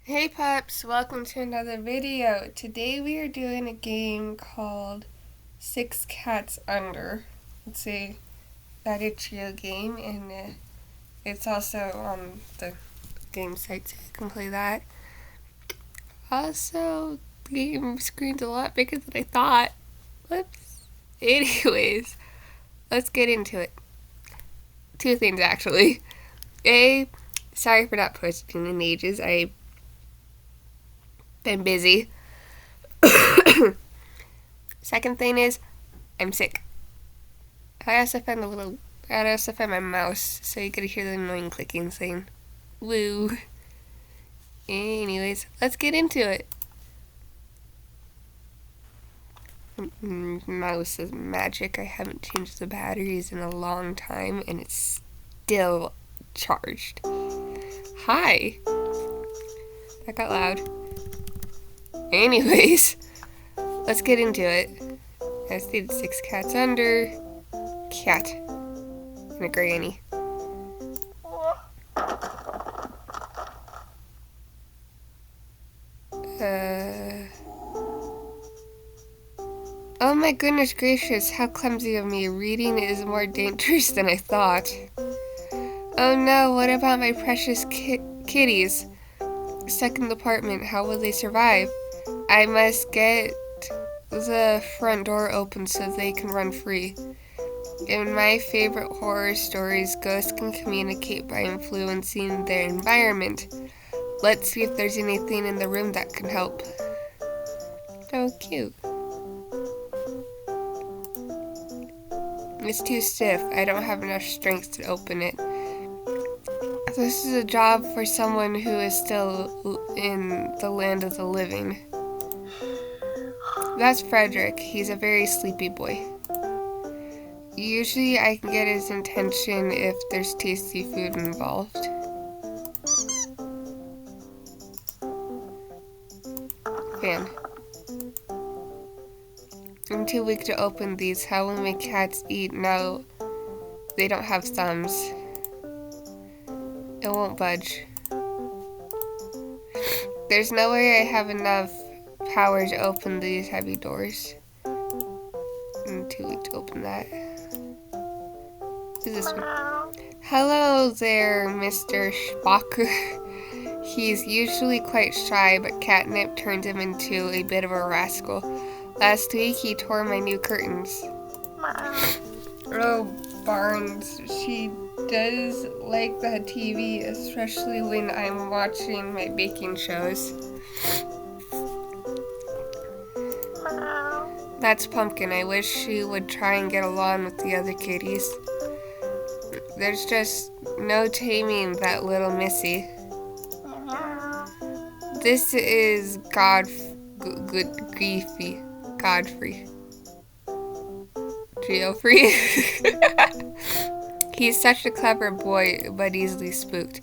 Hey pups, welcome to another video. Today we are doing a game called Six Cats Under. It's a Baditrio game and it's also on the game site so you can play that. Also, the game screen's a lot bigger than I thought. Whoops. Anyways, let's get into it. Two things actually. Sorry for not posting in ages. I've been busy. Second thing is, I'm sick. I also found my mouse, so you could hear the annoying clicking saying, woo. Anyways, let's get into it. Mouse is magic. I haven't changed the batteries in a long time, and it's still charged. Hi. That got loud. Anyways, let's get into it. I stated 6 cats under, cat, and a granny. Oh my goodness gracious, how clumsy of me. Reading is more dangerous than I thought. Oh no, what about my precious kitties? Stuck in the apartment, how will they survive? I must get the front door open so they can run free. In my favorite horror stories, ghosts can communicate by influencing their environment. Let's see if there's anything in the room that can help. Oh, cute. It's too stiff. I don't have enough strength to open it. This is a job for someone who is still in the land of the living. That's Frederick. He's a very sleepy boy. Usually I can get his attention if there's tasty food involved. Fan. I'm too weak to open these. How will my cats eat now they don't have thumbs? It won't budge. There's no way I have enough power to open these heavy doors. I'm too weak to open that. Who's this one? Hello there, Mr. Spock. He's usually quite shy, but catnip turned him into a bit of a rascal. Last week he tore my new curtains. Oh, Barnes, she does like the TV, especially when I'm watching my baking shows. That's Pumpkin. I wish she would try and get along with the other kitties. There's just no taming that little Missy. This is Godfrey. Geoffrey. He's such a clever boy, but easily spooked.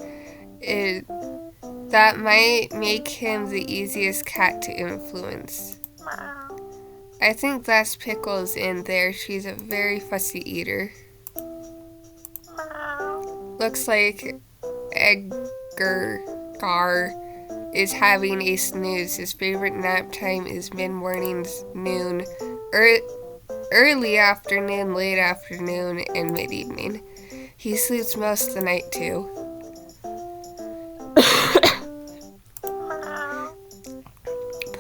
That might make him the easiest cat to influence. I think that's Pickles in there. She's a very fussy eater. Looks like Edgar is having a snooze. His favorite nap time is mid-mornings, noon, early afternoon, late afternoon, and mid-evening. He sleeps most of the night too.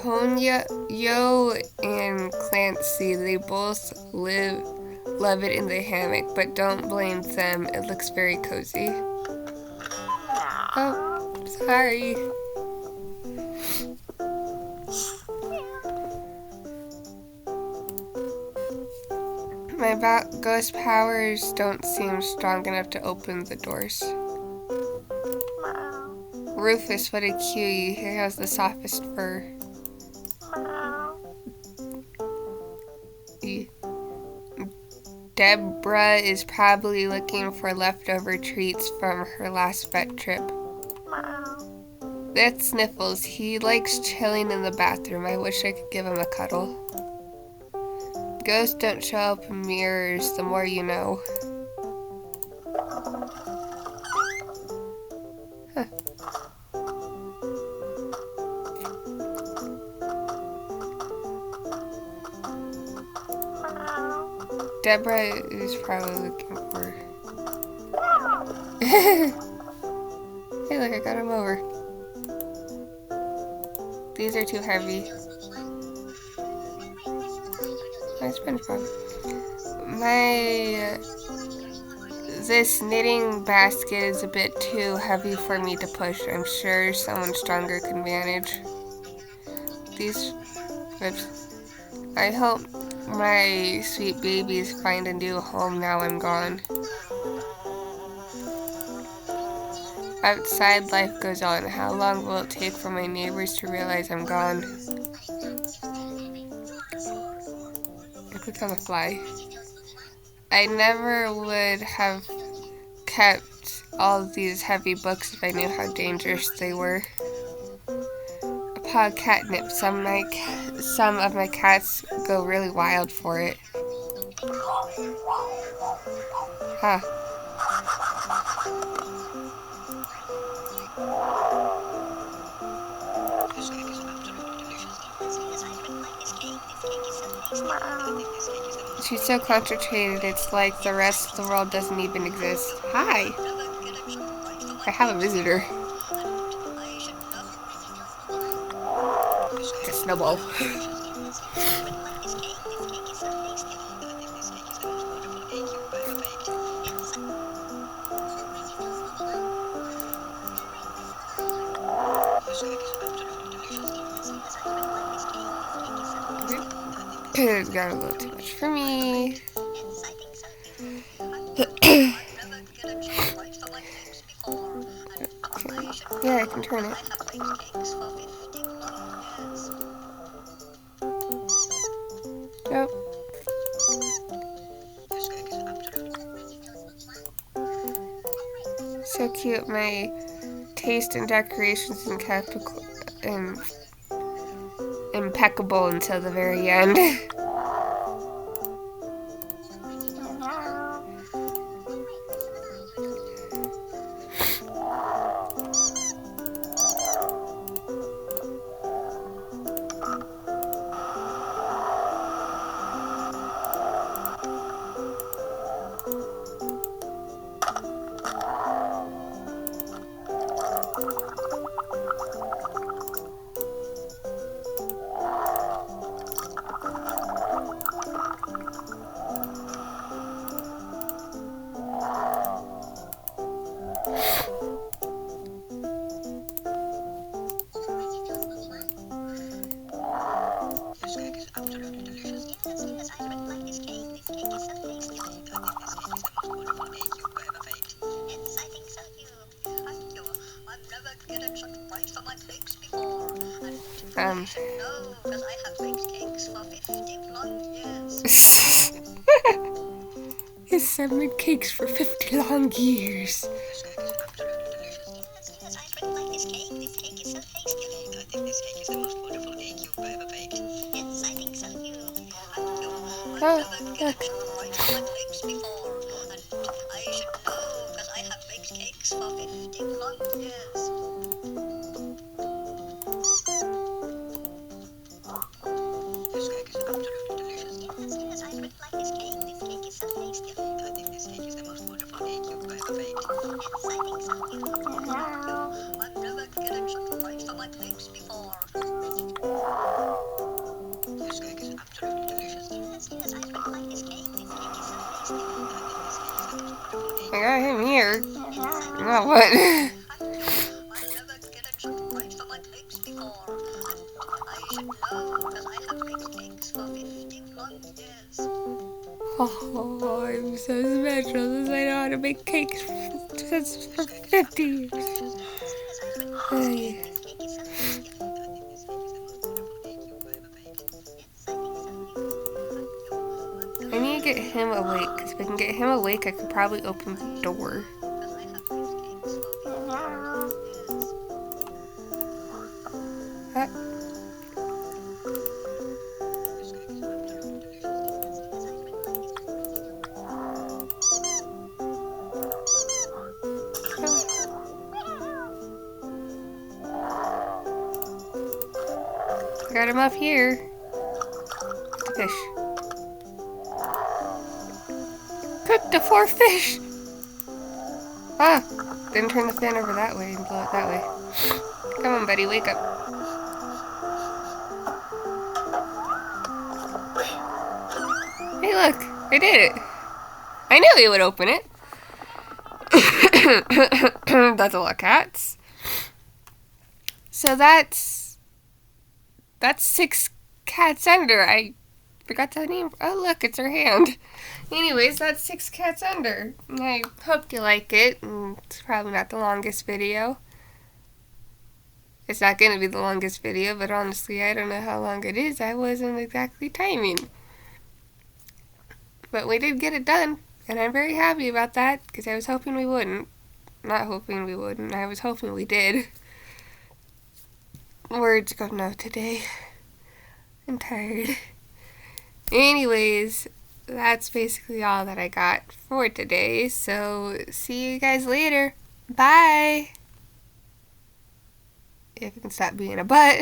Ponyo and Clancy, they both love it in the hammock, but don't blame them. It looks very cozy. Oh, sorry. My ghost powers don't seem strong enough to open the doors. Rufus, what a cutie. He has the softest fur. Deborah is probably looking for leftover treats from her last vet trip. That's Sniffles. He likes chilling in the bathroom. I wish I could give him a cuddle. Ghosts don't show up in mirrors, the more you know. Huh. Deborah is probably looking for. Hey, look, I got him over. These are too heavy. Nice SpongeBob. This knitting basket is a bit too heavy for me to push. I'm sure someone stronger can manage. These ribs. I hope my sweet babies find a new home now I'm gone. Outside life goes on. How long will it take for my neighbors to realize I'm gone? I clicked on the fly. I never would have kept all of these heavy books if I knew how dangerous they were. A pot of catnip. Some of my cats go really wild for it. Huh. She's so concentrated, it's like the rest of the world doesn't even exist. Hi! I have a visitor. It's a snowball. It's got a little too much for me. Yeah, I can turn it. Yep. So cute. My taste in decorations and impeccable until the very end. Yes, I've made cakes for 50 long years. Oh, look. I got him here. Now what? Oh, I'm so special since I know how to make cakes for 50 years. Hey. I need to get him awake, because if I can get him awake, I could probably open the door. Got him up here. The fish. Cook the 4 fish! Ah, didn't turn the fan over that way and blow it that way. Come on, buddy, wake up. Hey, look, I did it. I knew he would open it. That's a lot of cats. So that's 6 cats under. I forgot the name. Oh, look, it's her hand. Anyways, that's 6 cats under. I hope you like it. It's probably not the longest video. It's not going to be the longest video, but honestly, I don't know how long it is. I wasn't exactly timing. But we did get it done, and I'm very happy about that, because I was hoping we wouldn't. Not hoping we wouldn't. I was hoping we did. Words go no today. I'm tired. Anyways, that's basically all that I got for today. So, see you guys later. Bye! If you can stop being a butt.